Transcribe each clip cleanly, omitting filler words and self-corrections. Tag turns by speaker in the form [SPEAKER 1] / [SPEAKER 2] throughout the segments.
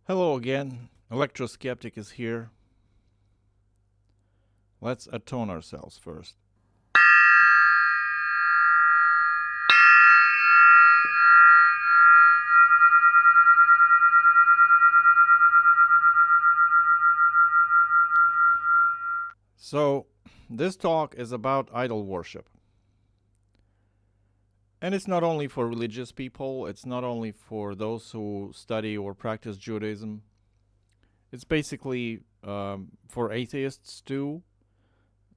[SPEAKER 1] Hello again. Electroskeptic is here. Let's attune ourselves first. So, this talk is about idol worship. And it's not only for religious people, it's not only for those who study or practice Judaism. It's basically for atheists too.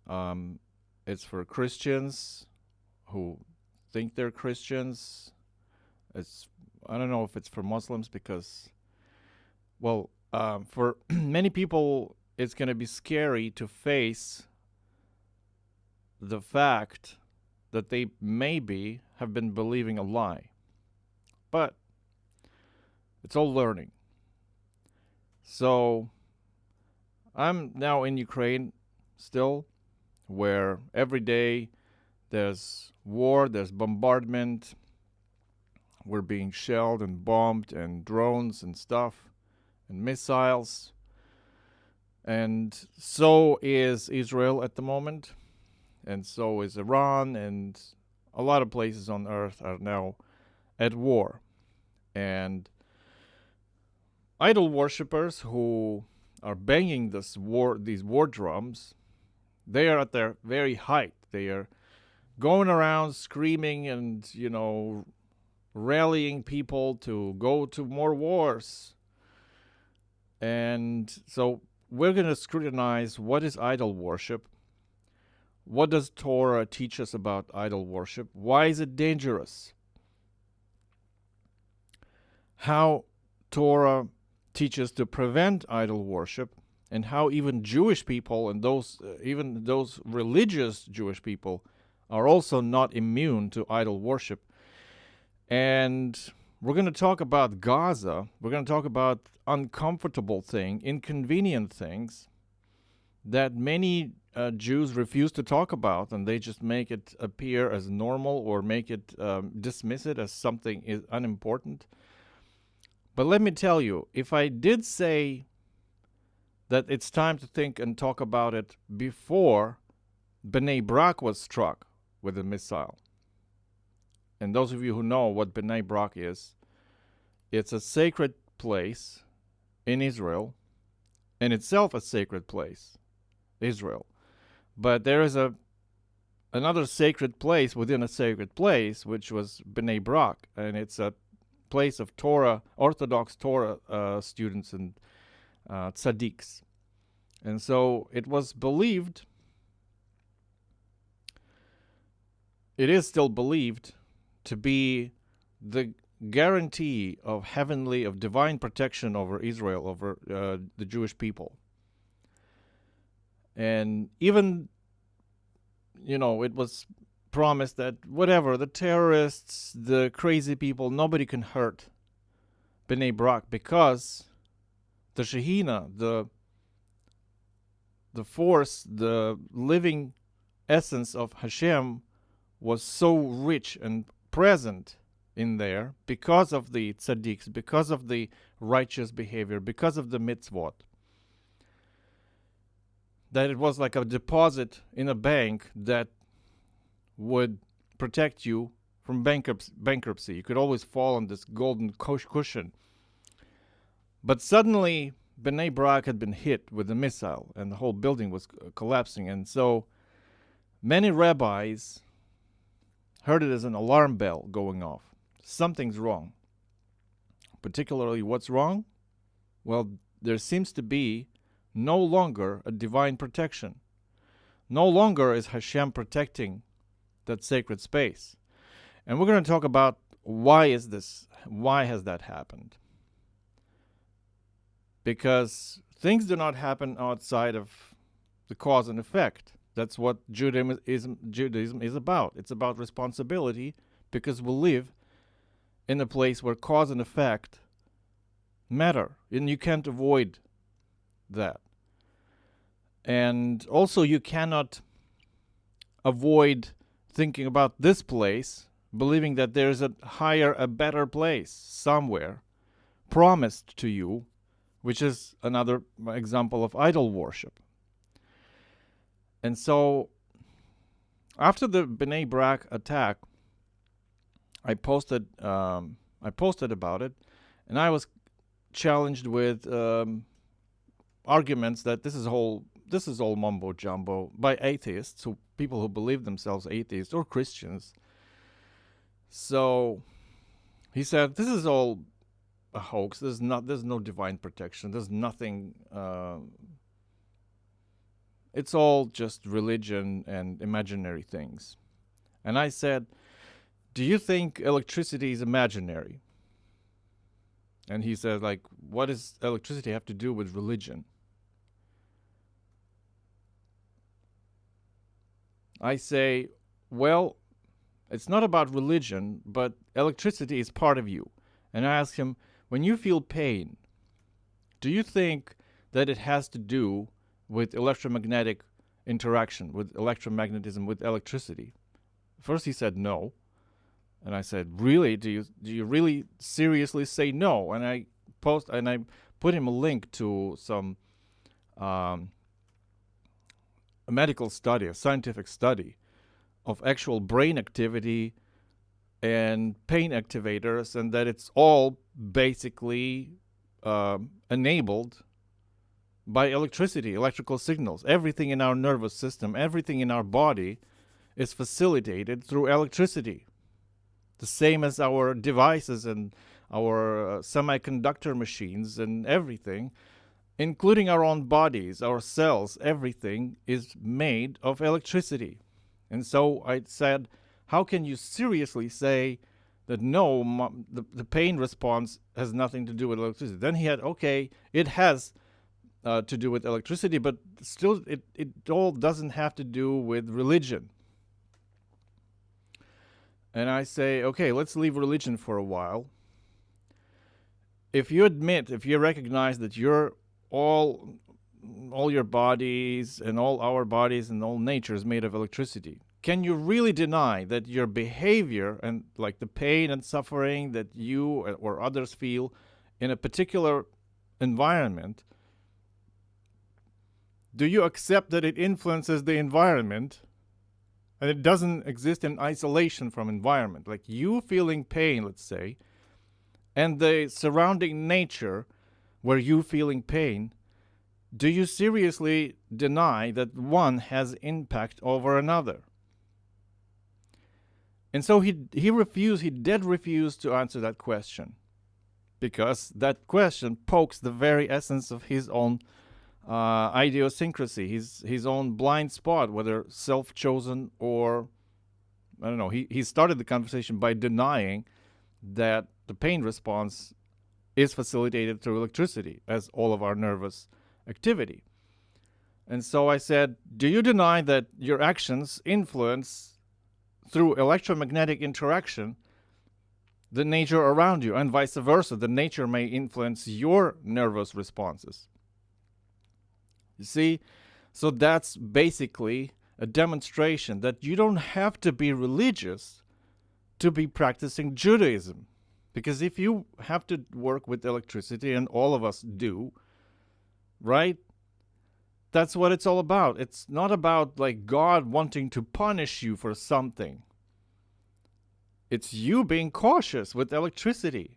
[SPEAKER 1] It's for Christians who think they're Christians. I don't know if it's for Muslims because, for many people, it's going to be scary to face the fact that they maybe have been believing a lie. But it's all learning. So I'm now in Ukraine still, where every day there's war, there's bombardment, we're being shelled and bombed, and drones and stuff, and missiles. And so is Israel at the moment, and so is Iran, and a lot of places on earth are now at war. And idol worshippers who are banging these war drums, they are at their very height. They are going around screaming and, rallying people to go to more wars. And so we're going to scrutinize what is idol worship. What does Torah teach us about idol worship? Why is it dangerous? How Torah teaches to prevent idol worship, and how even Jewish people and even those religious Jewish people are also not immune to idol worship. And we're going to talk about Gaza. We're going to talk about uncomfortable things, inconvenient things that many Jews refuse to talk about, and they just make it appear as normal or dismiss it as something is unimportant. But let me tell you, if I did say that it's time to think and talk about it before Bnei Brak was struck with a missile, and those of you who know what Bnei Brak is, it's a sacred place in Israel, in itself a sacred place, Israel. But there is another sacred place within a sacred place, which was Bnei Brak, and it's a place of Torah, Orthodox Torah students and tzaddiks. And so it was believed, it is still believed to be the guarantee of divine protection over Israel, over the Jewish people. And even, it was promised that whatever, the terrorists, the crazy people, nobody can hurt Bnei Brak because the Shekhinah, the force, the living essence of Hashem was so rich and present in there because of the tzaddiks, because of the righteous behavior, because of the mitzvot, that it was like a deposit in a bank that would protect you from bankruptcy. You could always fall on this golden cushion. But suddenly, Bnei Brak had been hit with a missile, and the whole building was collapsing. And so many rabbis heard it as an alarm bell going off. Something's wrong. Particularly, what's wrong? Well, there seems to be no longer a divine protection. No longer is Hashem protecting that sacred space. And we're going to talk about why has that happened? Because things do not happen outside of the cause and effect. That's what Judaism is about. It's about responsibility, because we live in a place where cause and effect matter, and you can't avoid that. And also you cannot avoid thinking about this place, believing that there's a better place somewhere promised to you which is another example of idol worship. And so, after the Bnei Brak attack, I posted about it, and I was challenged with arguments that this is all mumbo jumbo by atheists, so people who believe themselves atheists or Christians. So he said, this is all a hoax. There's no divine protection. There's nothing. It's all just religion and imaginary things. And I said, do you think electricity is imaginary? And he said, like, what does electricity have to do with religion? I say, well, it's not about religion, but electricity is part of you. And I ask him, when you feel pain, do you think that it has to do with electromagnetic interaction, with electromagnetism, with electricity? First he said no. And I said, really? Do you really seriously say no? And I put him a link to some a medical study, a scientific study of actual brain activity and pain activators, and that it's all basically enabled by electricity, electrical signals. Everything in our nervous system, everything in our body is facilitated through electricity. The same as our devices and our semiconductor machines and everything, including our own bodies, our cells, everything is made of electricity. And so I said, how can you seriously say that no, the pain response has nothing to do with electricity? Then he had, okay, it has to do with electricity, but still it all doesn't have to do with religion. And I say, okay, let's leave religion for a while. If you recognize that you're all your bodies and all our bodies and all nature is made of electricity, can you really deny that your behavior and like the pain and suffering that you or others feel in a particular environment, do you accept that it influences the environment and it doesn't exist in isolation from environment? Like you feeling pain, let's say, and the surrounding nature where you feeling pain, do you seriously deny that one has impact over another? And so he dead refused to answer that question, because that question pokes the very essence of his own idiosyncrasy, his own blind spot, whether self-chosen or, I don't know. He started the conversation by denying that the pain response is facilitated through electricity, as all of our nervous activity. And so I said, do you deny that your actions influence, through electromagnetic interaction, the nature around you, and vice versa? The nature may influence your nervous responses. You see? So that's basically a demonstration that you don't have to be religious to be practicing Judaism. Because if you have to work with electricity, and all of us do, right? That's what it's all about. It's not about like God wanting to punish you for something. It's you being cautious with electricity.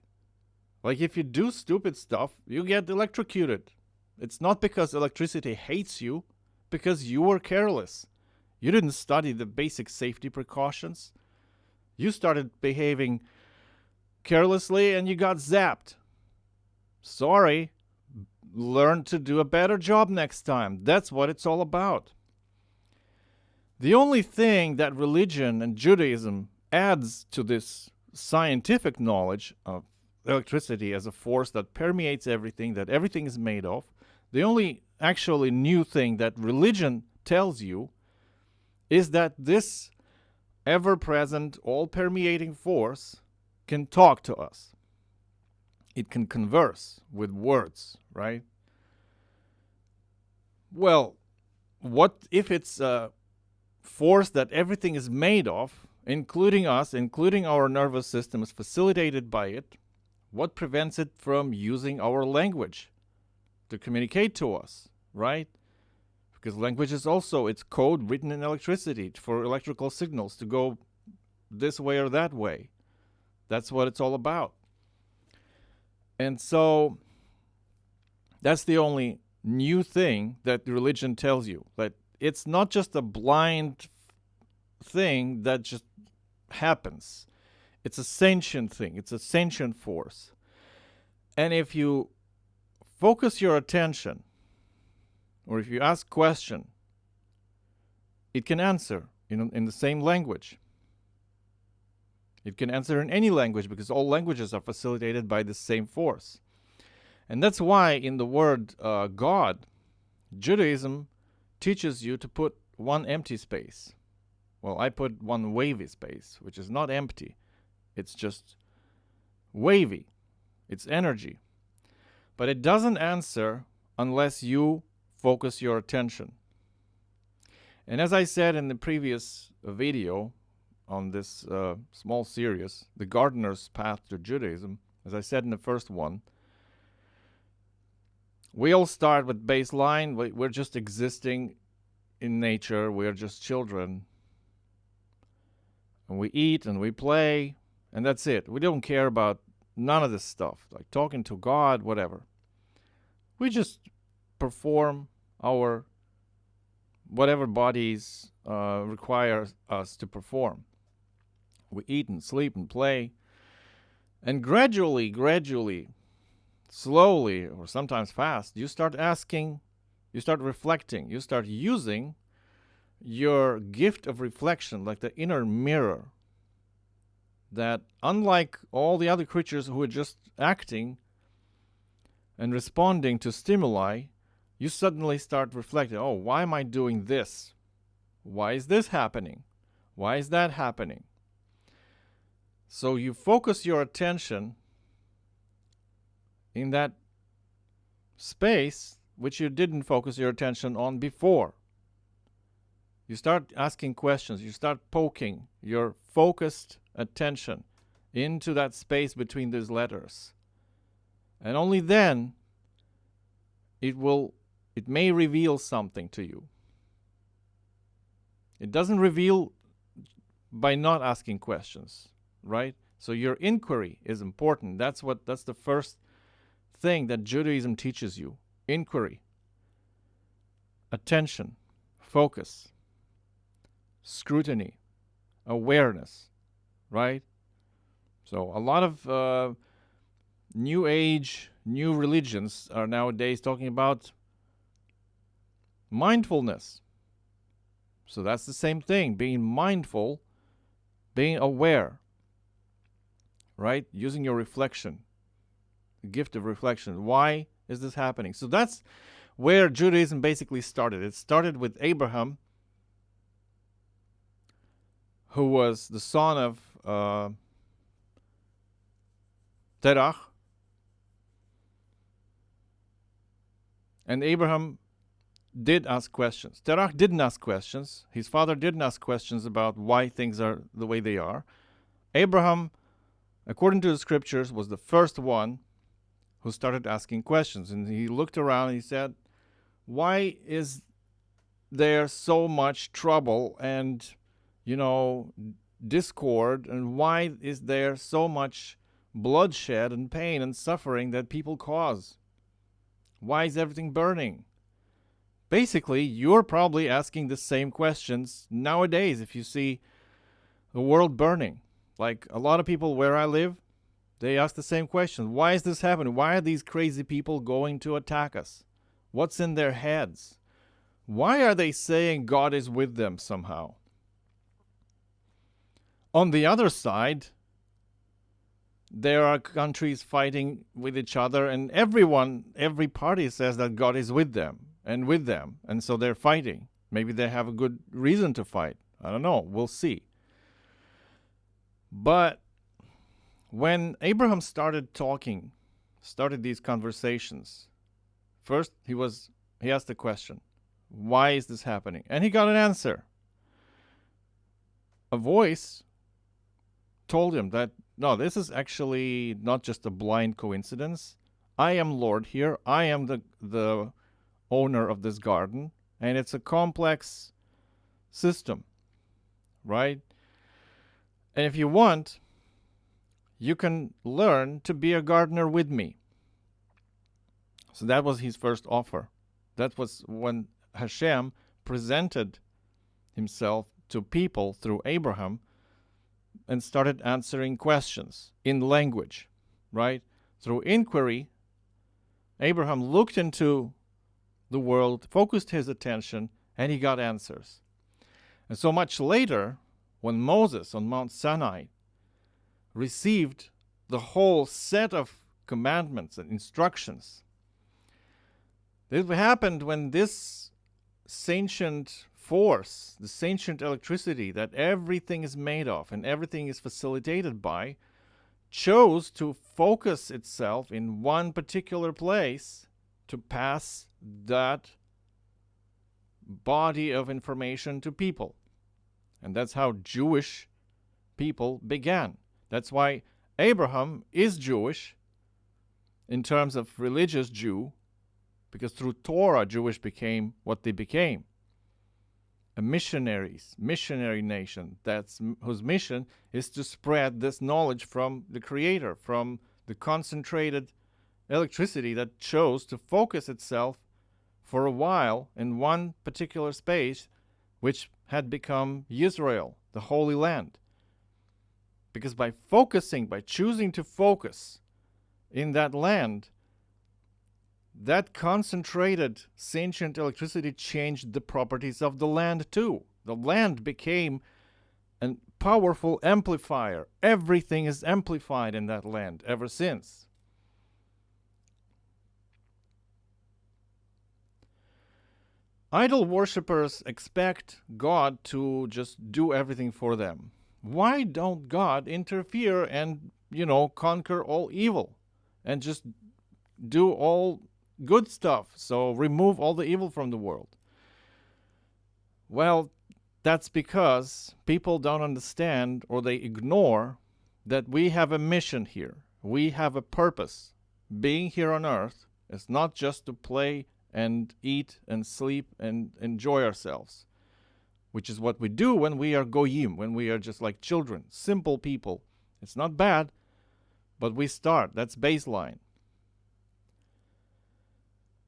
[SPEAKER 1] Like if you do stupid stuff, you get electrocuted. It's not because electricity hates you, because you were careless. You didn't study the basic safety precautions. You started behaving carelessly and you got zapped. Sorry. Learn to do a better job next time. That's what it's all about. The only thing that religion and Judaism adds to this scientific knowledge of electricity as a force that permeates everything, that everything is made of, the only actually new thing that religion tells you is that this ever-present, all-permeating force can talk to us. It can converse with words, right? Well, what if it's a force that everything is made of, including us, including our nervous system, is facilitated by it? What prevents it from using our language to communicate to us, right? Because language is also, it's code written in electricity for electrical signals to go this way or that way. That's what it's all about. And so that's the only new thing that religion tells you. That it's not just a blind thing that just happens. It's a sentient thing. It's a sentient force. And if you focus your attention, or if you ask question, it can answer in the same language. It can answer in any language because all languages are facilitated by the same force. And that's why in the word God, Judaism teaches you to put one empty space. Well, I put one wavy space, which is not empty. It's just wavy. It's energy. But it doesn't answer unless you focus your attention. And as I said in the previous video on this small series, The Gardener's Path to Judaism, as I said in the first one, we all start with baseline. We're just existing in nature. We're just children. And we eat and we play, and that's it. We don't care about none of this stuff, like talking to God, whatever. We just perform our whatever bodies require us to perform. We eat and sleep and play. And gradually, slowly, or sometimes fast, you start asking, you start reflecting, you start using your gift of reflection, like the inner mirror, that unlike all the other creatures who are just acting and responding to stimuli, you suddenly start reflecting, oh, why am I doing this? Why is this happening? Why is that happening? So you focus your attention in that space which you didn't focus your attention on before. You start asking questions. You start poking your focused attention into that space between these letters. And only then it may reveal something to you. It doesn't reveal by not asking questions, right? So your inquiry is important. That's the first thing that Judaism teaches you. Inquiry, attention, focus, scrutiny, awareness, right? So a lot of new age, new religions are nowadays talking about mindfulness. So that's the same thing, being mindful, being aware, right? Using your reflection, the gift of reflection. Why is this happening? So that's where Judaism basically started. It started with Abraham, who was the son of Terach. And Abraham did ask questions. Terach didn't ask questions. His father didn't ask questions about why things are the way they are. Abraham, according to the scriptures, was the first one who started asking questions. And he looked around and he said, why is there so much trouble and, discord? And why is there so much bloodshed and pain and suffering that people cause? Why is everything burning? Basically, you're probably asking the same questions nowadays if you see the world burning. Like a lot of people where I live, they ask the same question. Why is this happening? Why are these crazy people going to attack us? What's in their heads? Why are they saying God is with them somehow? On the other side, there are countries fighting with each other, and every party says that God is with them. And so they're fighting. Maybe they have a good reason to fight. I don't know. We'll see. But when Abraham started these conversations, first he asked the question, why is this happening? And he got an answer. A voice told him that, no, this is actually not just a blind coincidence. I am Lord here. I am the owner of this garden. And it's a complex system, right? And if you want, you can learn to be a gardener with me. So that was his first offer. That was when Hashem presented himself to people through Abraham and started answering questions in language, right? Through inquiry, Abraham looked into the world, focused his attention, and he got answers. And so much later, when Moses on Mount Sinai received the whole set of commandments and instructions, this happened when this sentient force, the sentient electricity that everything is made of and everything is facilitated by, chose to focus itself in one particular place to pass that body of information to people. And that's how Jewish people began. That's why Abraham is Jewish in terms of religious Jew, because through Torah, Jewish became what they became. A missionary nation whose mission is to spread this knowledge from the Creator, from the concentrated electricity that chose to focus itself for a while in one particular space, which had become Yisroel, the Holy Land. Because by choosing to focus in that land, that concentrated sentient electricity changed the properties of the land too. The land became a powerful amplifier. Everything is amplified in that land ever since. Idol worshippers expect God to just do everything for them. Why don't God interfere and, conquer all evil and just do all good stuff? So remove all the evil from the world. Well, that's because people don't understand, or they ignore, that we have a mission here. We have a purpose. Being here on earth is not just to play and eat and sleep and enjoy ourselves, which is what we do when we are goyim, when we are just like children, simple people. It's not bad, but we start. That's baseline.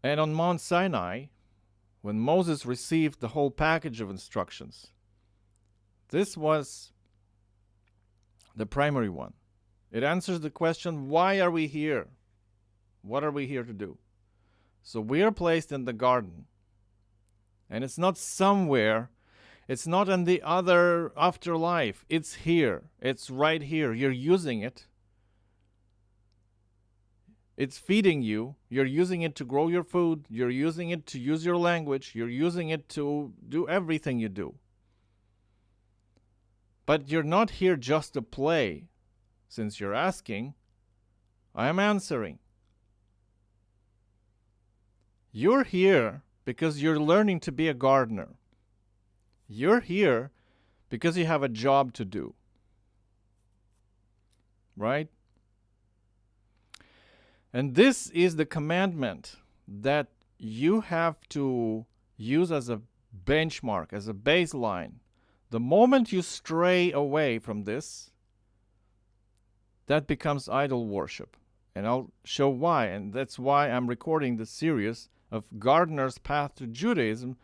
[SPEAKER 1] And on Mount Sinai, when Moses received the whole package of instructions, this was the primary one. It answers the question, why are we here? What are we here to do? So we are placed in the garden. And it's not somewhere. It's not in the other afterlife. It's here. It's right here. You're using it. It's feeding you. You're using it to grow your food. You're using it to use your language. You're using it to do everything you do. But you're not here just to play. Since you're asking, I am answering. You're here because you're learning to be a gardener. You're here because you have a job to do. Right? And this is the commandment that you have to use as a benchmark, as a baseline. The moment you stray away from this, that becomes idol worship. And I'll show why. And that's why I'm recording this series of Gardener's Path to Judaism.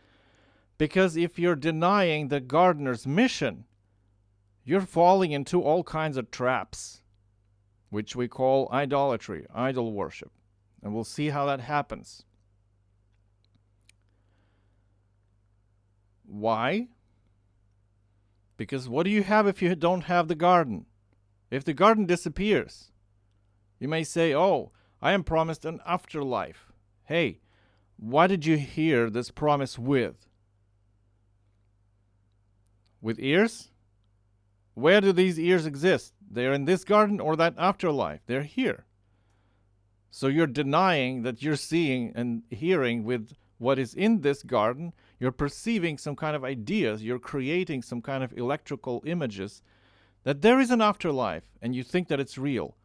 [SPEAKER 1] Because if you're denying the gardener's mission, you're falling into all kinds of traps, which we call idolatry, idol worship. And we'll see how that happens. Why? Because what do you have if you don't have the garden? If the garden disappears, you may say, oh, I am promised an afterlife. Hey, what did you hear this promise with? With ears? Where do these ears exist? They're in this garden or that afterlife. They're here. So you're denying that you're seeing and hearing with what is in this garden. You're perceiving some kind of ideas. You're creating some kind of electrical images, that there is an afterlife, and you think that it's real.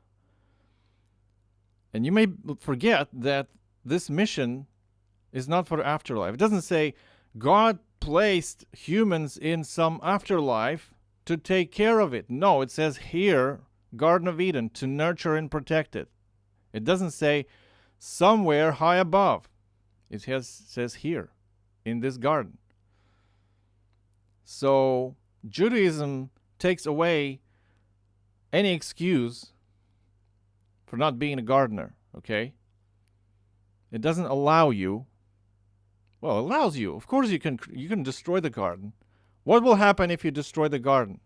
[SPEAKER 1] And you may forget that this mission is not for the afterlife. It doesn't say God placed humans in some afterlife to take care of it. No, it says here, Garden of Eden, to nurture and protect it. It doesn't say somewhere high above. It says here, in this garden. So Judaism takes away any excuse for not being a gardener, okay? It doesn't allow you. Well, it allows you. Of course you can destroy the garden. What will happen if you destroy the garden?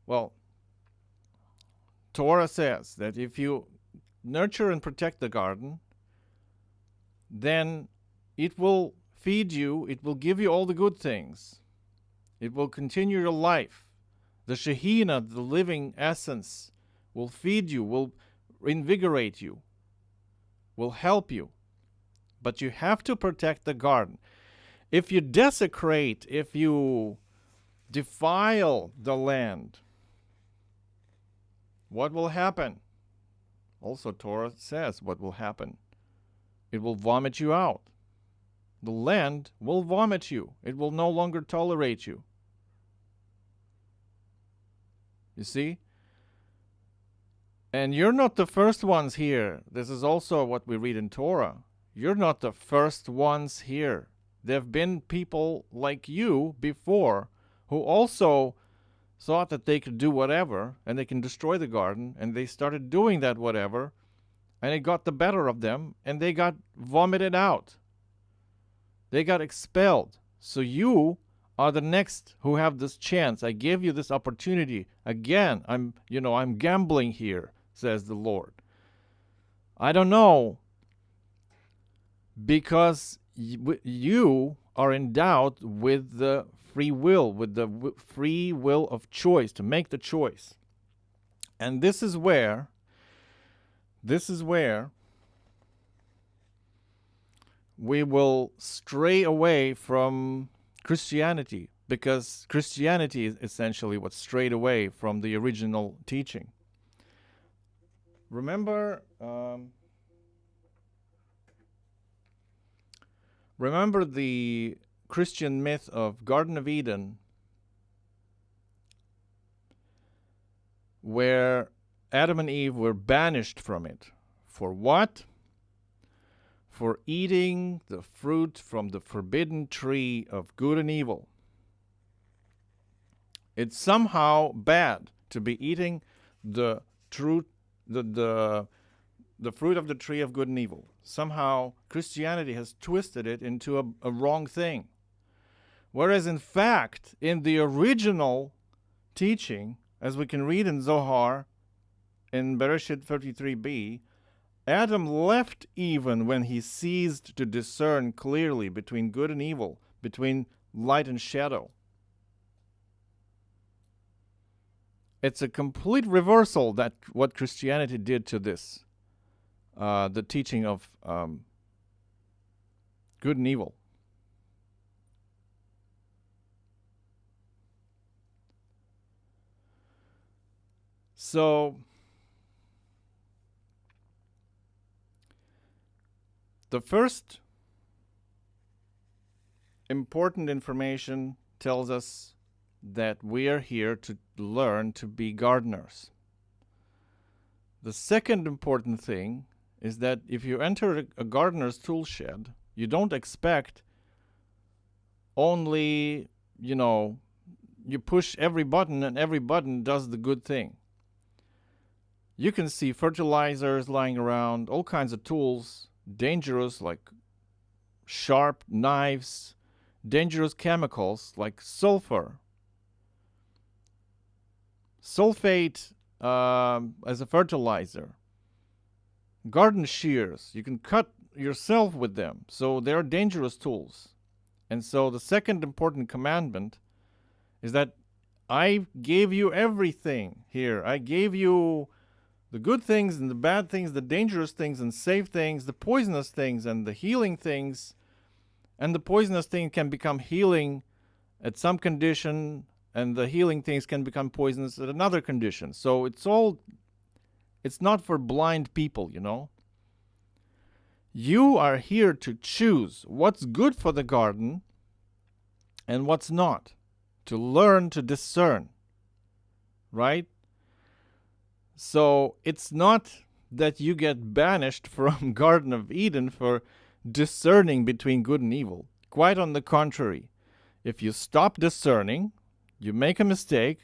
[SPEAKER 1] Well, Torah says that if you nurture and protect the garden, then it will feed you, it will give you all the good things. It will continue your life. The Shekhinah, the living essence, will feed you, will invigorate you, will help you. But you have to protect the garden. If you desecrate, if you defile the land, what will happen? Also, Torah says what will happen. It will vomit you out. The land will vomit you. It will no longer tolerate you. You see? And you're not the first ones here. This is also what we read in Torah. You're not the first ones here. There have been people like you before who also thought that they could do whatever and they can destroy the garden, and they started doing that whatever, and it got the better of them, and they got vomited out. They got expelled. So you are the next who have this chance. I gave you this opportunity. Again, I'm gambling here, says the Lord. I don't know, because you are endowed with the free will, with the free will of choice, to make the choice. And this is where we will stray away from Christianity, because Christianity is essentially what strayed away from the original teaching. Remember the Christian myth of Garden of Eden, where Adam and Eve were banished from it. For what? For eating the fruit from the forbidden tree of good and evil. It's somehow bad to be eating the fruit of the tree of good and evil. Somehow Christianity has twisted it into a wrong thing. Whereas in fact, in the original teaching, as we can read in Zohar, in Bereshit 33b, Adam left even when he ceased to discern clearly between good and evil, between light and shadow. It's a complete reversal that what Christianity did to this, the teaching of good and evil. So the first important information tells us that we are here to learn to be gardeners. The second important thing is that if you enter a gardener's tool shed, you don't expect only, you push every button and every button does the good thing. You can see fertilizers lying around, all kinds of tools, dangerous like sharp knives, dangerous chemicals like sulfur, sulfate as a fertilizer, garden shears. You can cut yourself with them. So they are dangerous tools. And so the second important commandment is that I gave you everything here. I gave you the good things and the bad things, the dangerous things and safe things, the poisonous things and the healing things. And the poisonous thing can become healing at some condition, and the healing things can become poisonous at another condition. So it's all It's not for blind people, you know. You are here to choose what's good for the garden and what's not. To learn to discern. Right? So it's not that you get banished from Garden of Eden for discerning between good and evil. Quite on the contrary. If you stop discerning, you make a mistake,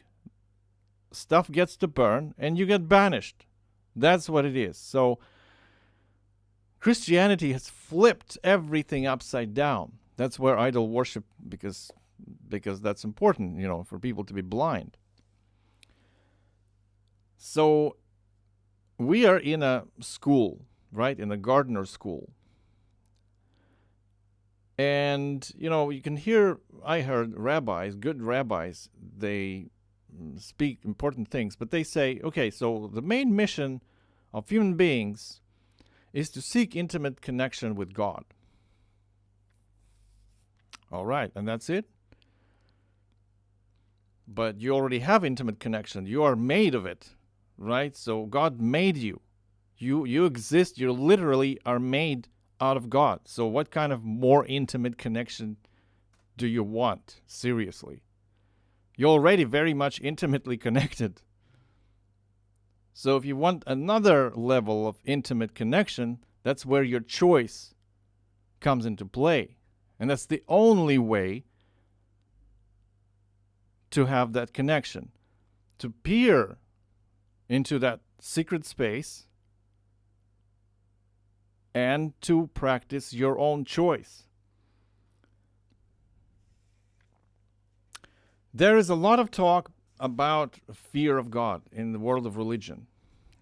[SPEAKER 1] stuff gets to burn, and you get banished. That's what it is. So Christianity has flipped everything upside down. That's where idol worship, because that's important, you know, for people to be blind. So we are in a school, right? In a gardener school. And, you know, you can hear, I heard rabbis, good rabbis, they speak important things, but they say, okay, so the main mission of human beings is to seek intimate connection with God. All right, and that's it? But you already have intimate connection. You are made of it, right? So God made you. You exist. You literally are made out of God. So what kind of more intimate connection do you want? Seriously. You're already very much intimately connected. So if you want another level of intimate connection, that's where your choice comes into play. And that's the only way to have that connection. To peer into that secret space and to practice your own choice. There is a lot of talk about fear of God in the world of religion.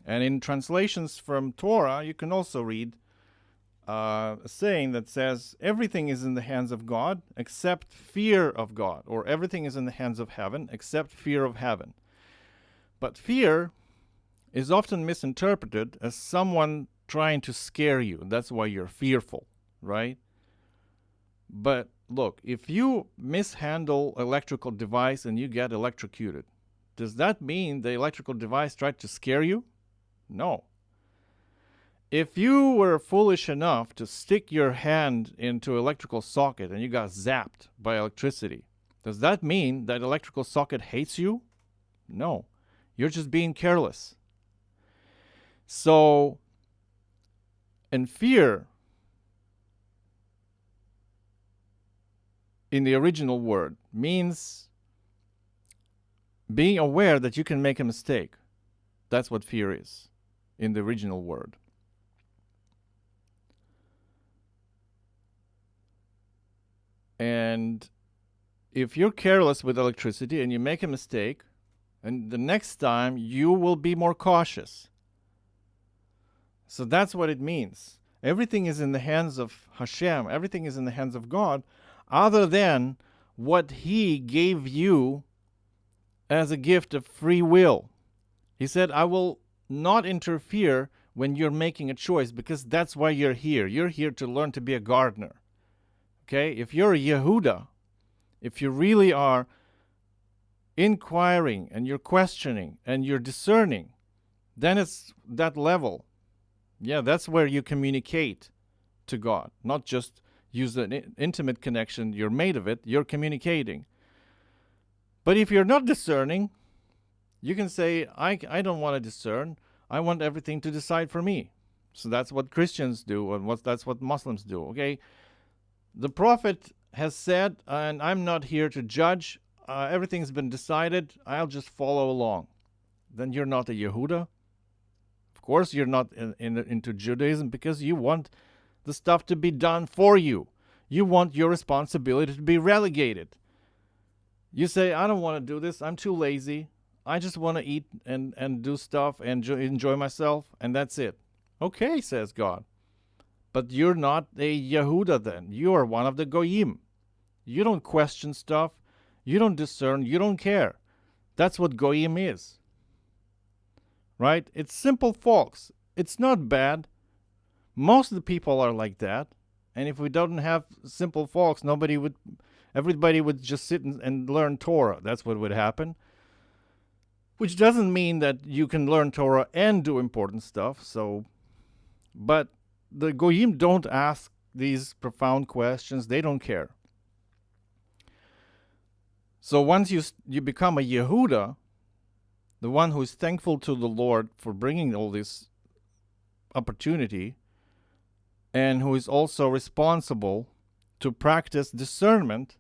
[SPEAKER 1] And in translations from Torah, you can also read a saying that says, everything is in the hands of God except fear of God, or everything is in the hands of heaven except fear of heaven. But fear is often misinterpreted as someone trying to scare you. That's why you're fearful, right? But look, if you mishandle electrical device and you get electrocuted, does that mean the electrical device tried to scare you? No. If you were foolish enough to stick your hand into electrical socket and you got zapped by electricity, does that mean that electrical socket hates you? No. You're just being careless. So, and fear in the original word means being aware that you can make a mistake. That's what fear is in the original word. And if you're careless with electricity and you make a mistake, and the next time you will be more cautious. So that's what it means. Everything is in the hands of Hashem. Everything is in the hands of God, other than what He gave you as a gift of free will. He said, I will not interfere when you're making a choice, because that's why you're here. You're here to learn to be a gardener. Okay? If you're a Yehuda, if you really are inquiring and you're questioning and you're discerning, then it's that level. Yeah, that's where you communicate to God, not just use an intimate connection. You're made of it. You're communicating. But if you're not discerning, you can say, I don't want to discern. I want everything to decide for me. So that's what Christians do, and that's what Muslims do, okay? The Prophet has said, and I'm not here to judge. Everything's been decided. I'll just follow along. Then you're not a Yehuda. Of course, you're not into Judaism, because you want the stuff to be done for you. You want your responsibility to be relegated. You say, I don't want to do this. I'm too lazy. I just want to eat and do stuff and enjoy myself, and that's it. Okay, says God. But you're not a Yehuda then. You are one of the Goyim. You don't question stuff. You don't discern. You don't care. That's what Goyim is. Right? It's simple folks. It's not bad. Most of the people are like that. And if we don't have simple folks, everybody would just sit and learn Torah. That's what would happen. which doesn't mean that you can learn Torah and do important stuff. But the Goyim don't ask these profound questions. They don't care. So once you become a Yehuda, the one who is thankful to the Lord for bringing all this opportunity, and who is also responsible to practice discernment,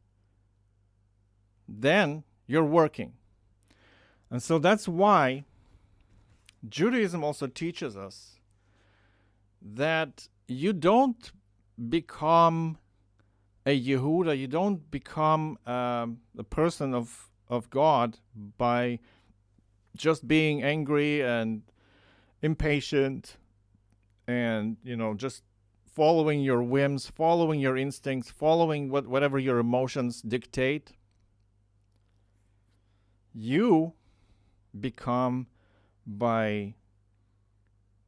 [SPEAKER 1] then you're working. And so that's why Judaism also teaches us that you don't become a Yehuda, you don't become a person of God by just being angry and impatient and, just following your whims, following your instincts, following whatever your emotions dictate. You become by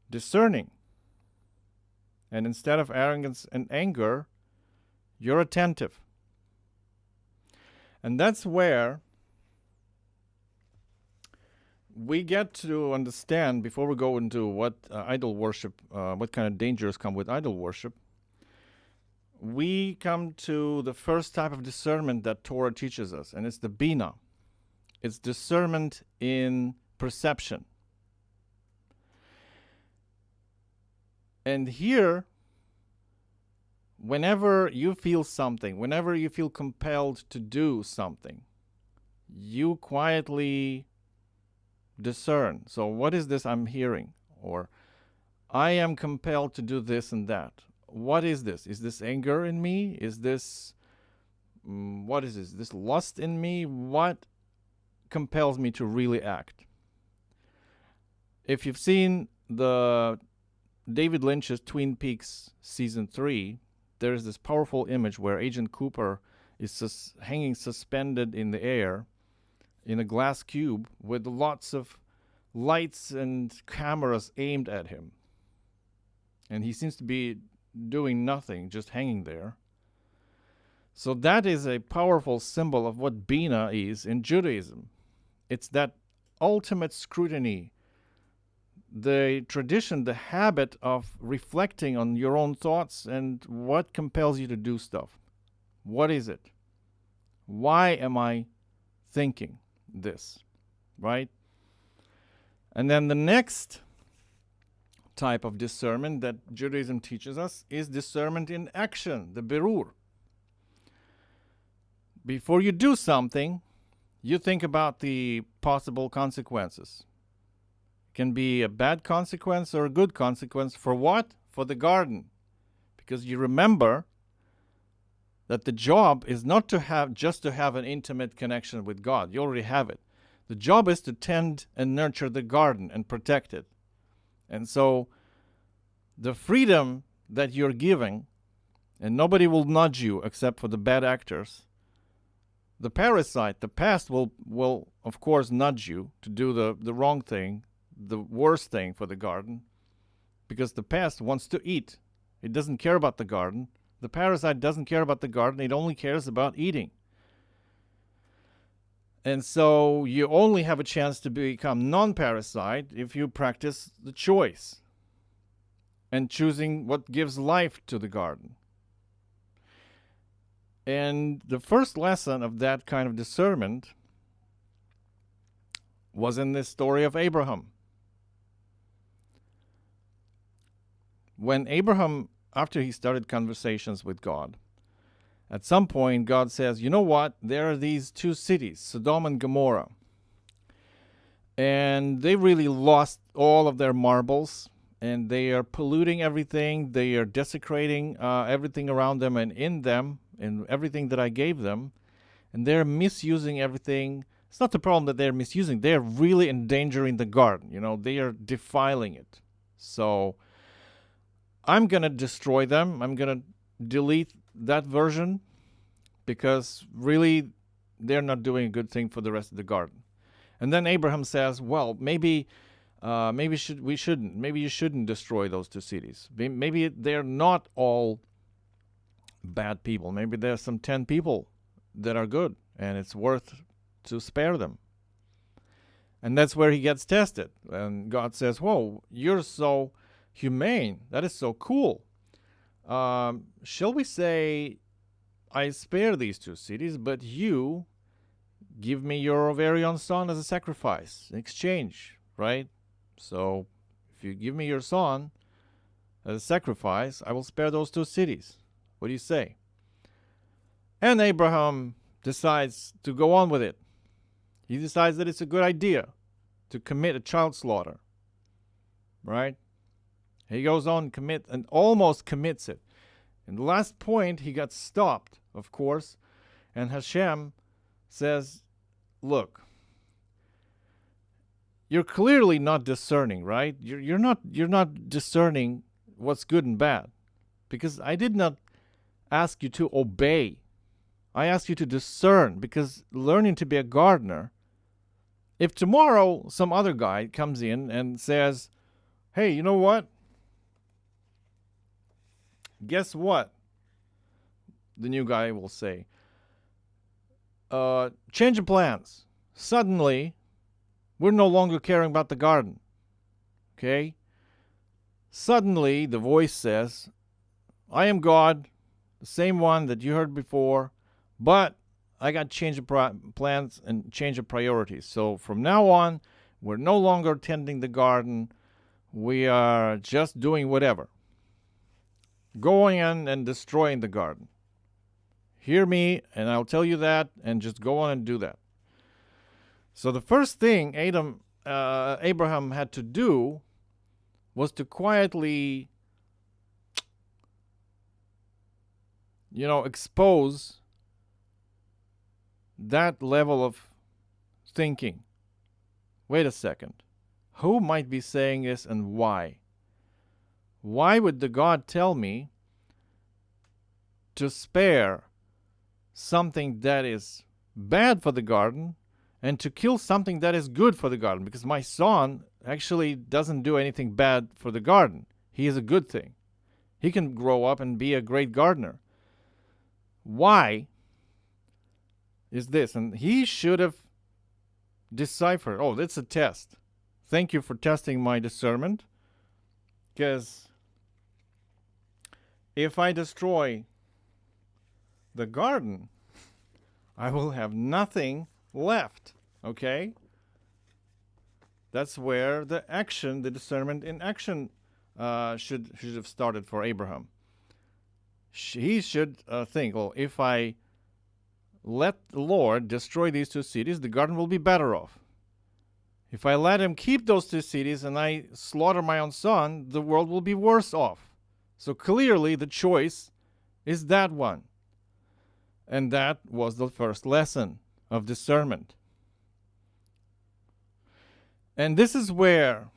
[SPEAKER 1] discerning. And instead of arrogance and anger, you're attentive. And that's where we get to understand, before we go into what idol worship, what kind of dangers come with idol worship, we come to the first type of discernment that Torah teaches us, and it's the Bina. It's discernment in perception. And here, whenever you feel something, whenever you feel compelled to do something, you quietly discern. So what is this I'm hearing? Or I am compelled to do this and that. What is this? Is this anger in me? Is this, what is this? This lust in me? What compels me to really act? If you've seen the David Lynch's Twin Peaks Season 3, there's this powerful image where Agent Cooper is hanging suspended in the air in a glass cube with lots of lights and cameras aimed at him. And he seems to be doing nothing, just hanging there. So that is a powerful symbol of what Bina is in Judaism. It's that ultimate scrutiny, the tradition, the habit of reflecting on your own thoughts and what compels you to do stuff. What is it? Why am I thinking this? Right? And then the next type of discernment that Judaism teaches us is discernment in action, the berur. Before you do something, you think about the possible consequences. It can be a bad consequence or a good consequence. For what? For the garden. Because you remember that the job is not to have an intimate connection with God. You already have it. The job is to tend and nurture the garden and protect it. And so the freedom that you're giving, and nobody will nudge you except for the bad actors, the parasite, the past will of course nudge you to do the wrong thing, the worst thing for the garden, because the past wants to eat. It doesn't care about the garden. The parasite doesn't care about the garden. It only cares about eating. And so you only have a chance to become non-parasite if you practice the choice and choosing what gives life to the garden. And the first lesson of that kind of discernment was in this story of Abraham. When Abraham, after he started conversations with God, at some point God says, you know what? There are these two cities, Sodom and Gomorrah. And they really lost all of their marbles, and they are polluting everything. They are desecrating everything around them and in them, and everything that I gave them. And they're misusing everything. It's not the problem that they're misusing. They're really endangering the garden. They are defiling it. So I'm going to destroy them. I'm going to delete that version because really they're not doing a good thing for the rest of the garden. And then Abraham says, well, maybe you shouldn't destroy those two cities. Maybe they're not all bad people. Maybe there's some 10 people that are good, and it's worth to spare them. And that's where he gets tested. And God says, whoa, you're so humane. That is so cool. Shall we say, I spare these 2 cities, but you give me your very own son as a sacrifice in exchange, right? So if you give me your son as a sacrifice, I will spare those 2 cities. What do you say? And Abraham decides to go on with it. He decides that it's a good idea to commit a child slaughter, right? He goes on and almost commits it. In the last point, he got stopped, of course, and Hashem says, look, you're clearly not discerning, right? You're not discerning what's good and bad, because I did not ask you to obey. I asked you to discern, because learning to be a gardener, if tomorrow some other guy comes in and says, hey, you know what? Guess what? The new guy will say, change of plans. Suddenly, we're no longer caring about the garden. Okay? Suddenly, the voice says, I am God, the same one that you heard before, but I got change of plans and change of priorities. So from now on, we're no longer tending the garden. We are just doing whatever. Going in and destroying the garden. Hear me, and I'll tell you that, and just go on and do that. So the first thing Abraham had to do was to quietly, expose that level of thinking. Wait a second. Who might be saying this and why? Why would the God tell me to spare something that is bad for the garden and to kill something that is good for the garden? Because my son actually doesn't do anything bad for the garden. He is a good thing. He can grow up and be a great gardener. Why is this? And he should have deciphered. Oh, that's a test. Thank you for testing my discernment. Because if I destroy the garden, I will have nothing left. Okay? That's where the discernment in action should have started for Abraham. He should think, well, if I let the Lord destroy these 2 cities, the garden will be better off. If I let him keep those 2 cities and I slaughter my own son, the world will be worse off. So clearly the choice is that one. And that was the first lesson of discernment. And this is where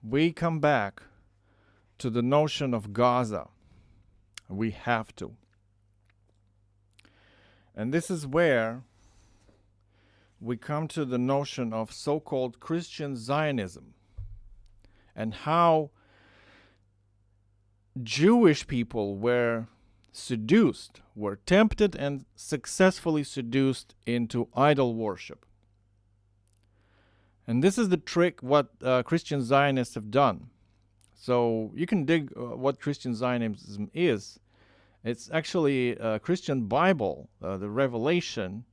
[SPEAKER 1] we come back to the notion of Gaza. We have to. And this is where we come to the notion of so-called Christian Zionism and how Jewish people were seduced, were tempted and successfully seduced into idol worship. And this is the trick what Christian Zionists have done. So you can dig what Christian Zionism is. It's actually a Christian Bible, the Revelation,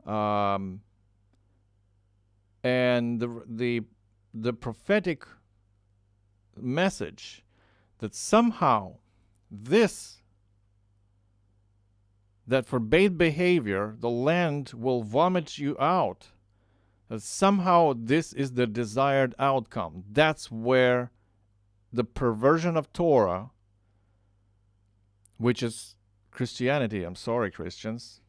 [SPEAKER 1] and the prophetic message that somehow that forbade behavior, the land will vomit you out. That somehow this is the desired outcome. That's where the perversion of Torah, which is Christianity, I'm sorry, Christians,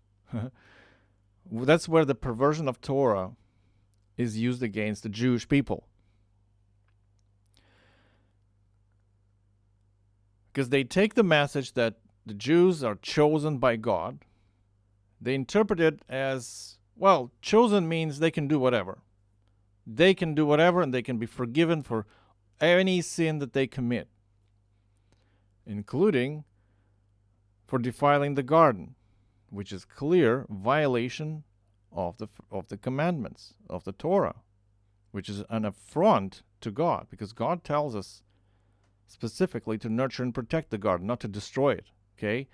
[SPEAKER 1] that's where the perversion of Torah is used against the Jewish people. Because they take the message that the Jews are chosen by God. They interpret it as, well, chosen means they can do whatever. They can do whatever and they can be forgiven for any sin that they commit, including for defiling the garden, which is clear violation of the commandments of the Torah, which is an affront to God, because God tells us specifically to nurture and protect the garden, not to destroy it. Okay?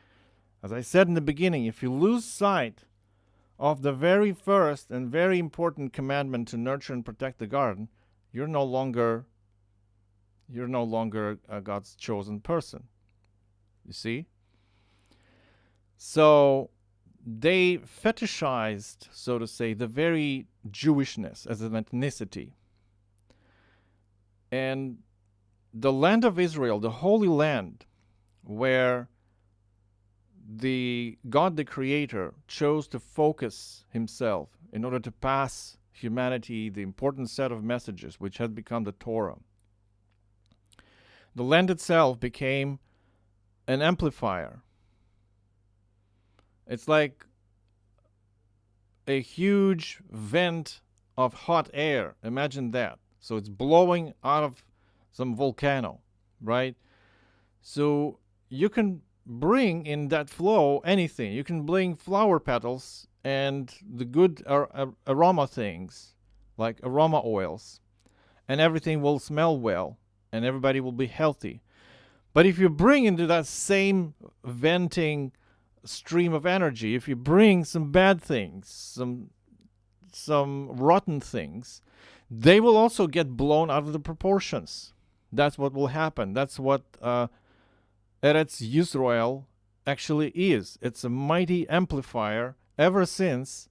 [SPEAKER 1] As I said in the beginning, if you lose sight of the very first and very important commandment to nurture and protect the garden, you're no longer God's chosen person. You see? So they fetishized, so to say, the very Jewishness as an ethnicity. And the land of Israel, the Holy Land, where God the Creator chose to focus himself in order to pass humanity the important set of messages which had become the Torah. The land itself became an amplifier. It's like a huge vent of hot air. Imagine that. So it's blowing out of some volcano, right? So you can bring in that flow anything. You can bring flower petals and the good aroma things, like aroma oils, and everything will smell well, and everybody will be healthy. But if you bring into that same venting stream of energy, if you bring some bad things, some rotten things, they will also get blown out of the proportions. That's what will happen. That's what Eretz Yisroel actually is. It's a mighty amplifier ever since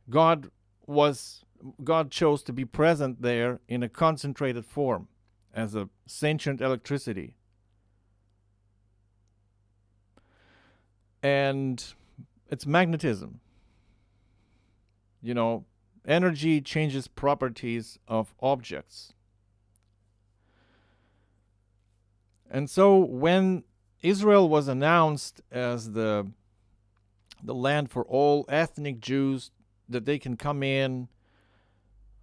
[SPEAKER 1] God chose to be present there in a concentrated form as a sentient electricity. And it's magnetism. You know, energy changes properties of objects. And so when Israel was announced as the land for all ethnic Jews, that they can come in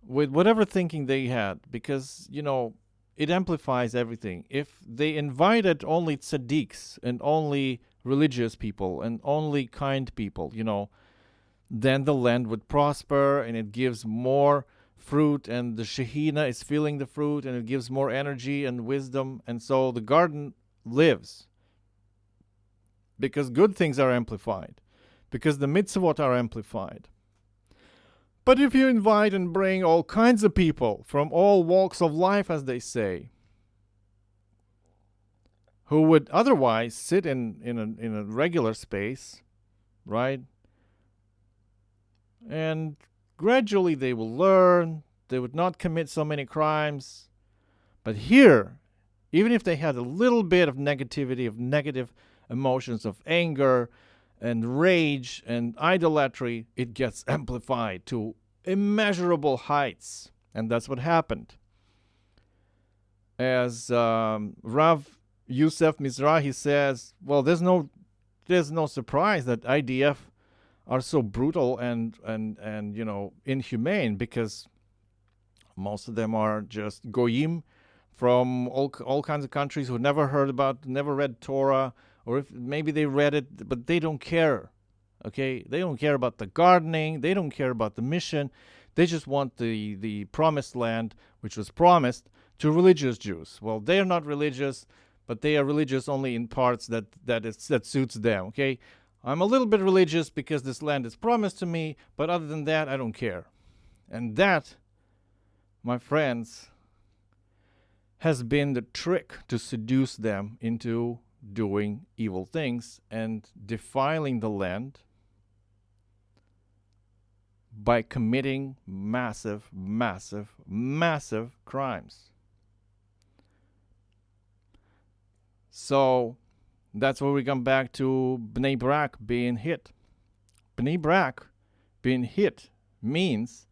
[SPEAKER 1] with whatever thinking they had, because, you know, it amplifies everything. If they invited only tzaddiks and only religious people and only kind people, you know, then the land would prosper and it gives more fruit, and the Shekhinah is feeling the fruit, and it gives more energy and wisdom, and so the garden lives. Because good things are amplified. Because the mitzvot are amplified. But if you invite and bring all kinds of people from all walks of life, as they say, who would otherwise sit in a regular space, right? And gradually they will learn, they would not commit so many crimes. But here, even if they had a little bit of negativity, of negative emotions, of anger and rage and idolatry, it gets amplified to immeasurable heights. And that's what happened. As Rav Yosef Mizrahi says, well, there's no surprise that IDF are so brutal and you know, inhumane, because most of them are just goyim from all kinds of countries who never read Torah, or if maybe they read it, but they don't care. Okay, they don't care about the gardening, they don't care about the mission. They just want the promised land, which was promised to religious Jews. Well, they are not religious, but they are religious only in parts that suits them. Okay, I'm a little bit religious because this land is promised to me, but other than that, I don't care. And that, my friends, has been the trick to seduce them into doing evil things and defiling the land by committing massive, massive, massive crimes. So that's where we come back to Bnei Brak being hit. Bnei Brak being hit means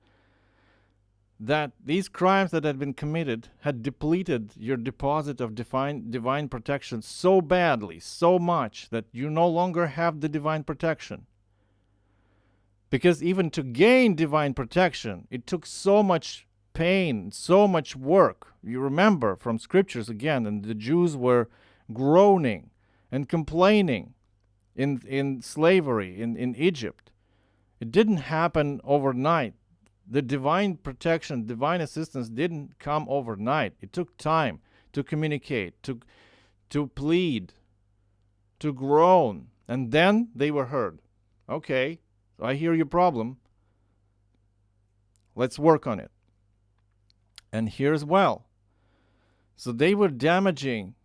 [SPEAKER 1] that these crimes that had been committed had depleted your deposit of divine protection so badly, so much, that you no longer have the divine protection. Because even to gain divine protection, it took so much pain, so much work. You remember from scriptures again, and the Jews were groaning and complaining in slavery in Egypt. It didn't happen overnight. The divine protection, divine assistance didn't come overnight. It took time to communicate, to plead, to groan, and then they were heard. Okay, I hear your problem. Let's work on it. And here as well. So they were damaging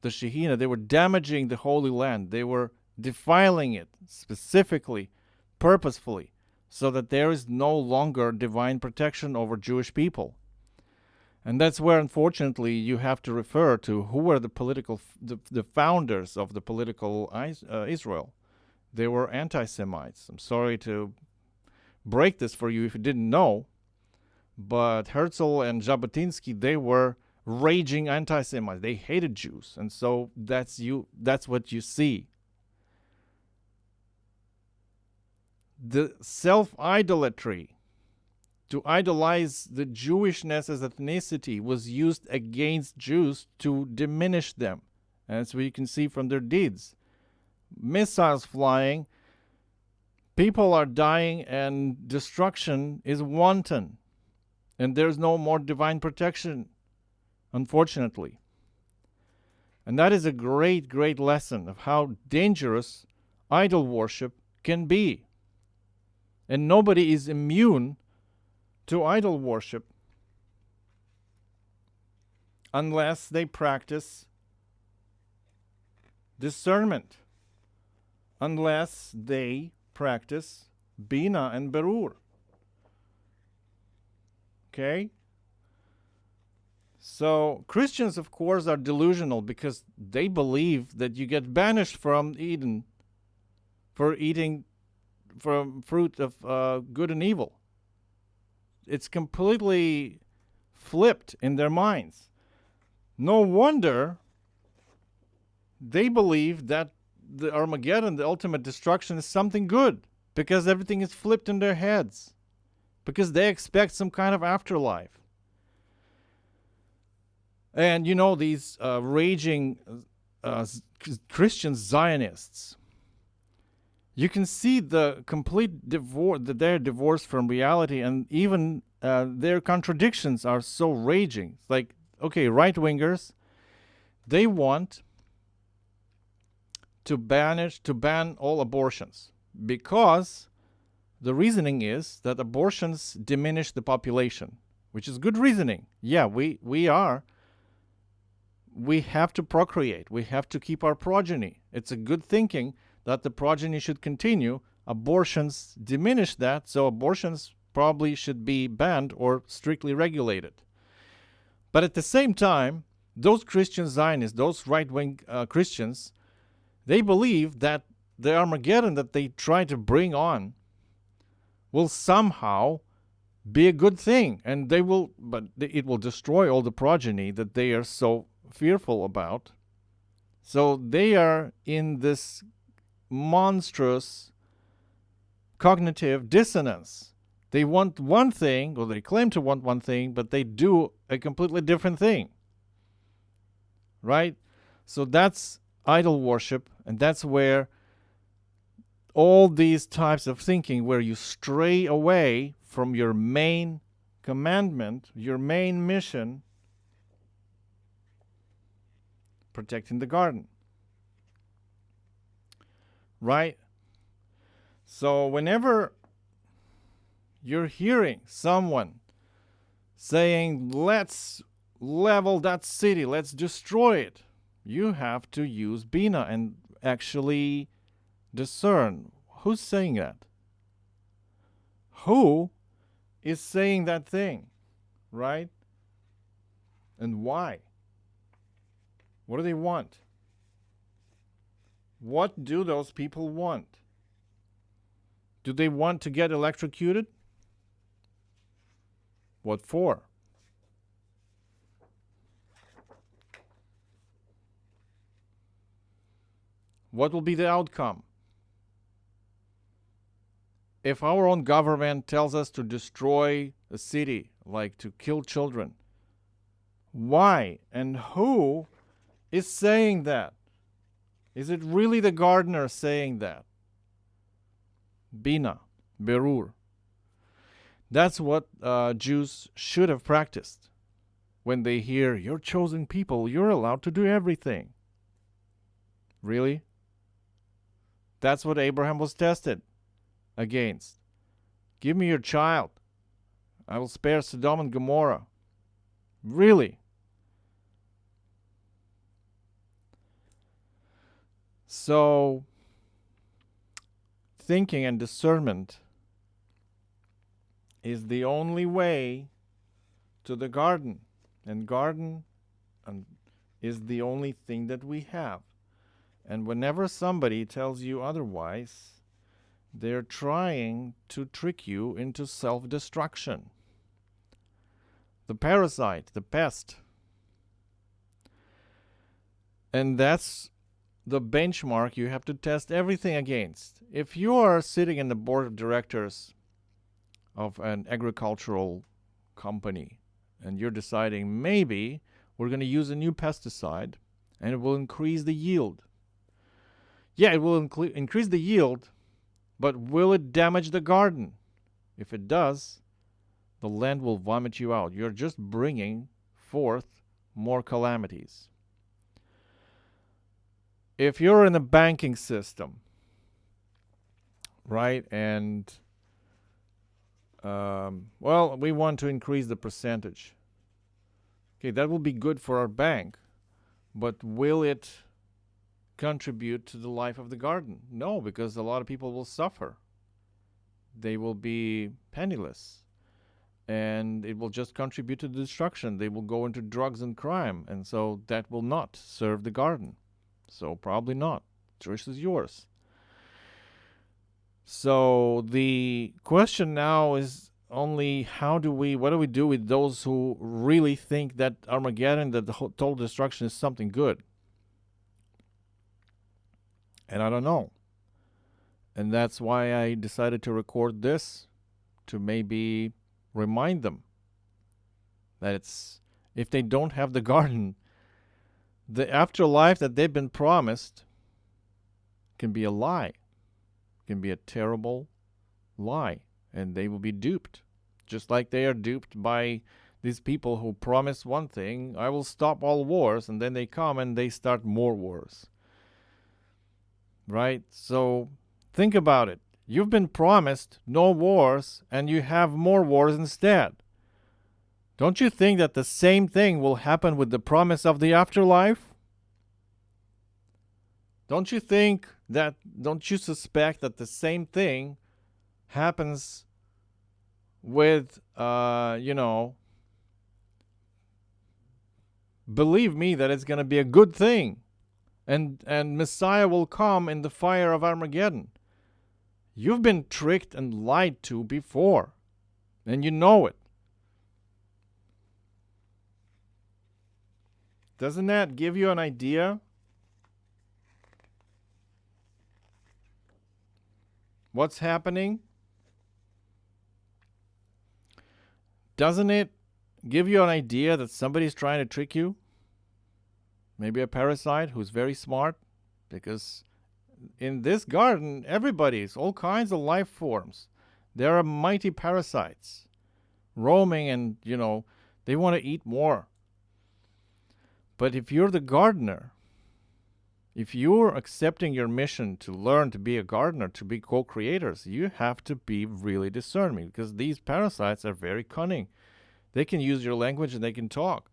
[SPEAKER 1] the Shekhinah. They were damaging the Holy Land. They were defiling it specifically, purposefully, so that there is no longer divine protection over Jewish people. And that's where, unfortunately, you have to refer to who were the founders of the political Israel. They were anti-Semites. I'm sorry to break this for you if you didn't know, but Herzl and Jabotinsky, they were raging anti-Semites. They hated Jews, and so that's what you see. The self-idolatry, to idolize the Jewishness as ethnicity, was used against Jews to diminish them. And that's what you can see from their deeds. Missiles flying, people are dying, and destruction is wanton. And there's no more divine protection, unfortunately. And that is a great, great lesson of how dangerous idol worship can be. And nobody is immune to idol worship unless they practice discernment, unless they practice Bina and Berur. Okay? So Christians, of course, are delusional because they believe that you get banished from Eden for eating from fruit of good and evil. It's completely flipped in their minds. No wonder they believe that the Armageddon, the ultimate destruction, is something good, because everything is flipped in their heads, because they expect some kind of afterlife. And you know, these raging Christian Zionists, you can see the complete divorce, their divorce from reality, and even their contradictions are so raging. It's like, okay, right-wingers, they want to ban all abortions, because the reasoning is that abortions diminish the population, which is good reasoning. Yeah, we have to procreate. We have to keep our progeny. It's a good thinking that the progeny should continue. Abortions diminish that, so abortions probably should be banned or strictly regulated. But at the same time, those Christian Zionists, those right-wing Christians, they believe that the Armageddon that they try to bring on will somehow be a good thing, and it will destroy all the progeny that they are so fearful about. So they are in this monstrous cognitive dissonance. They want one thing, or they claim to want one thing, but they do a completely different thing. Right? So that's idol worship, and that's where all these types of thinking, where you stray away from your main commandment, your main mission, protecting the garden. Right? So whenever you're hearing someone saying, let's level that city, let's destroy it, you have to use Bina and actually discern who's saying that. Who is saying that thing, right? And why? What do they want? What do those people want? Do they want to get electrocuted? What for? What will be the outcome? If our own government tells us to destroy a city, like to kill children, why and who is saying that? Is it really the gardener saying that? Bina. berur. That's what Jews should have practiced. When they hear, you're chosen people, you're allowed to do everything. Really? That's what Abraham was tested against. Give me your child. I will spare Sodom and Gomorrah. Really? So, thinking and discernment is the only way to the garden. And garden is the only thing that we have. And whenever somebody tells you otherwise, they're trying to trick you into self-destruction. The parasite, the pest. And that's the benchmark you have to test everything against. If you are sitting in the board of directors of an agricultural company and you're deciding maybe we're going to use a new pesticide and it will increase the yield. Yeah, it will increase the yield, but will it damage the garden? If it does, the land will vomit you out. You're just bringing forth more calamities. If you're in a banking system, right, and we want to increase the percentage. Okay, that will be good for our bank, but will it contribute to the life of the garden? No, because a lot of people will suffer. They will be penniless, and it will just contribute to the destruction. They will go into drugs and crime, and so that will not serve the garden. So probably not. Choice is yours. So the question now is only what do we do with those who really think that Armageddon, that the total destruction is something good? And I don't know. And that's why I decided to record this, to maybe remind them that if they don't have the garden, the afterlife that they've been promised can be a lie, can be a terrible lie, and they will be duped, just like they are duped by these people who promise one thing, I will stop all wars, and then they come and they start more wars. Right? So think about it. You've been promised no wars, and you have more wars instead. Don't you think that the same thing will happen with the promise of the afterlife? Don't you suspect that the same thing happens with, believe me that it's going to be a good thing. And Messiah will come in the fire of Armageddon. You've been tricked and lied to before, and you know it. Doesn't that give you an idea? What's happening? Doesn't it give you an idea that somebody's trying to trick you? Maybe a parasite who's very smart, because in this garden, everybody's, all kinds of life forms. There are mighty parasites roaming, and, they want to eat more. But if you're the gardener, if you're accepting your mission to learn to be a gardener, to be co-creators, you have to be really discerning, because these parasites are very cunning. They can use your language and they can talk.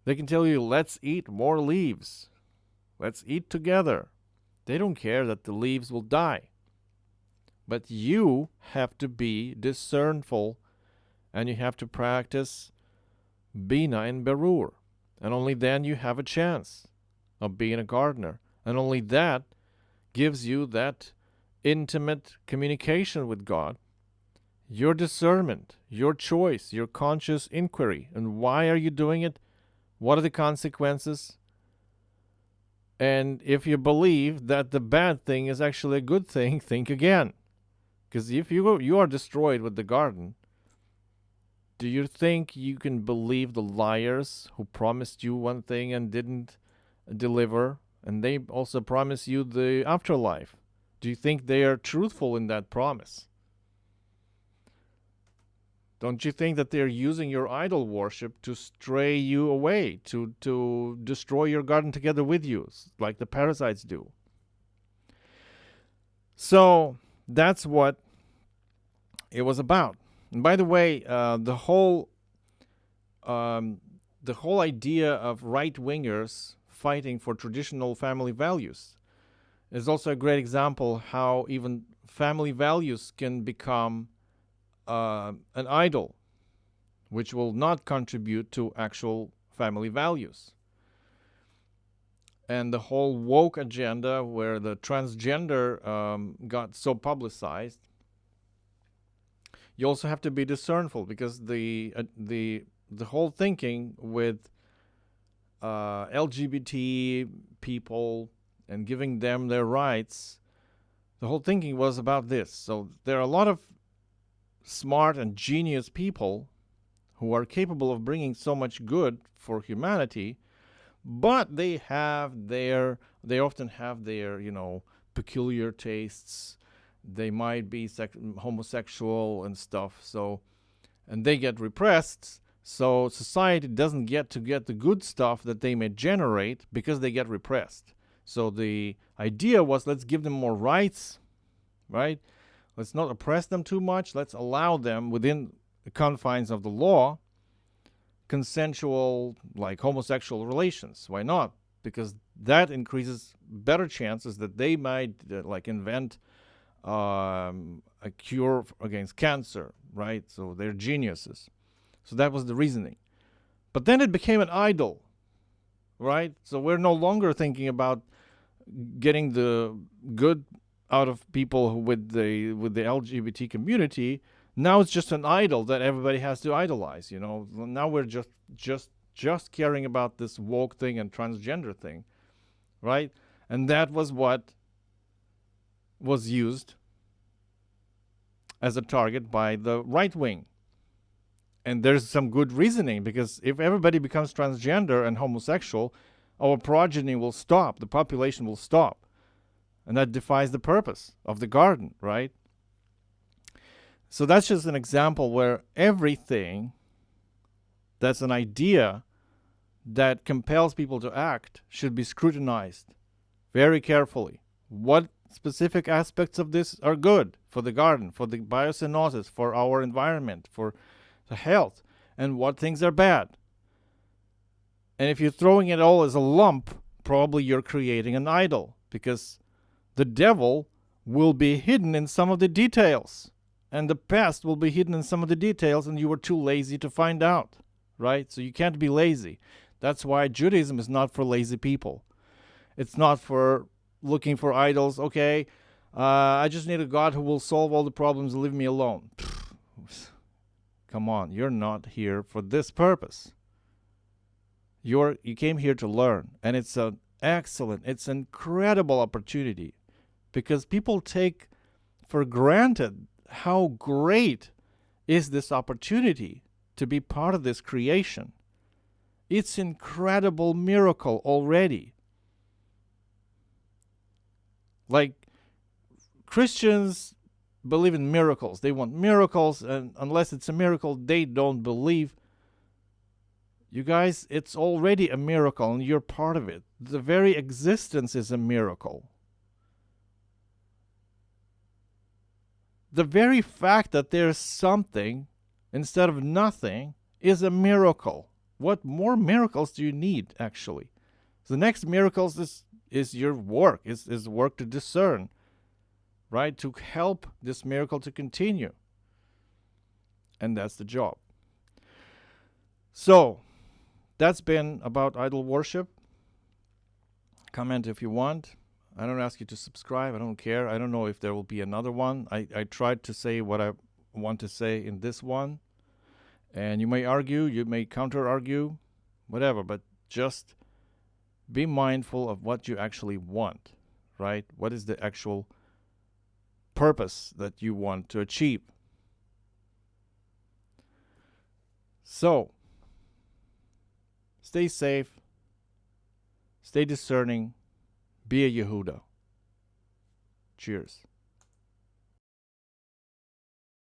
[SPEAKER 1] They can tell you, let's eat more leaves. Let's eat together. They don't care that the leaves will die. But you have to be discernful, and you have to practice Bina and Berur. And only then you have a chance of being a gardener. And only that gives you that intimate communication with God. Your discernment, your choice, your conscious inquiry. And why are you doing it? What are the consequences? And if you believe that the bad thing is actually a good thing, think again. Because if you are destroyed with the garden, do you think you can believe the liars who promised you one thing and didn't deliver? And they also promised you the afterlife. Do you think they are truthful in that promise? Don't you think that they're using your idol worship to stray you away, to destroy your garden together with you, like the parasites do? So that's what it was about. And by the way, the whole idea of right-wingers fighting for traditional family values is also a great example how even family values can become an idol, which will not contribute to actual family values. And the whole woke agenda, where the transgender got so publicized, you also have to be discernful, because the whole thinking with LGBT people and giving them their rights, the whole thinking was about this. So there are a lot of smart and genius people who are capable of bringing so much good for humanity, but they often have their, peculiar tastes. They might be homosexual and stuff. So, and they get repressed. So society doesn't get the good stuff that they may generate because they get repressed. So the idea was, let's give them more rights, right? Let's not oppress them too much. Let's allow them within the confines of the law consensual, like homosexual relations. Why not? Because that increases better chances that they might invent a cure against cancer, right? So they're geniuses. So that was the reasoning. But then it became an idol, right? So we're no longer thinking about getting the good out of people with the LGBT community. Now it's just an idol that everybody has to idolize, Now we're just caring about this woke thing and transgender thing, right? And that was what was used as a target by the right wing. And there's some good reasoning, because if everybody becomes transgender and homosexual, our progeny will stop, the population will stop. And that defies the purpose of the garden, right? So that's just an example where everything that's an idea that compels people to act should be scrutinized very carefully. What specific aspects of this are good for the garden, for the biocenosis, for our environment, for the health, and what things are bad? And if you're throwing it all as a lump, probably you're creating an idol, because the devil will be hidden in some of the details, and the pest will be hidden in some of the details, and you were too lazy to find out, right? So you can't be lazy. That's why Judaism is not for lazy people. It's not for looking for idols. Okay, I just need a God who will solve all the problems and leave me alone. Come on, you're not here for this purpose. You came here to learn, and it's an incredible opportunity, because people take for granted how great is this opportunity to be part of this creation. It's an incredible miracle already. Like, Christians believe in miracles. They want miracles, and unless it's a miracle, they don't believe. You guys, it's already a miracle, and you're part of it. The very existence is a miracle. The very fact that there's something instead of nothing is a miracle. What more miracles do you need, actually? The next miracle is your work, is work to discern, right? To help this miracle to continue. And that's the job. So, that's been about idol worship. Comment if you want. I don't ask you to subscribe. I don't care. I don't know if there will be another one. I tried to say what I want to say in this one. And you may argue, you may counter-argue, whatever. But just be mindful of what you actually want, right? What is the actual purpose that you want to achieve? So, stay safe, stay discerning, be a Yehuda. Cheers.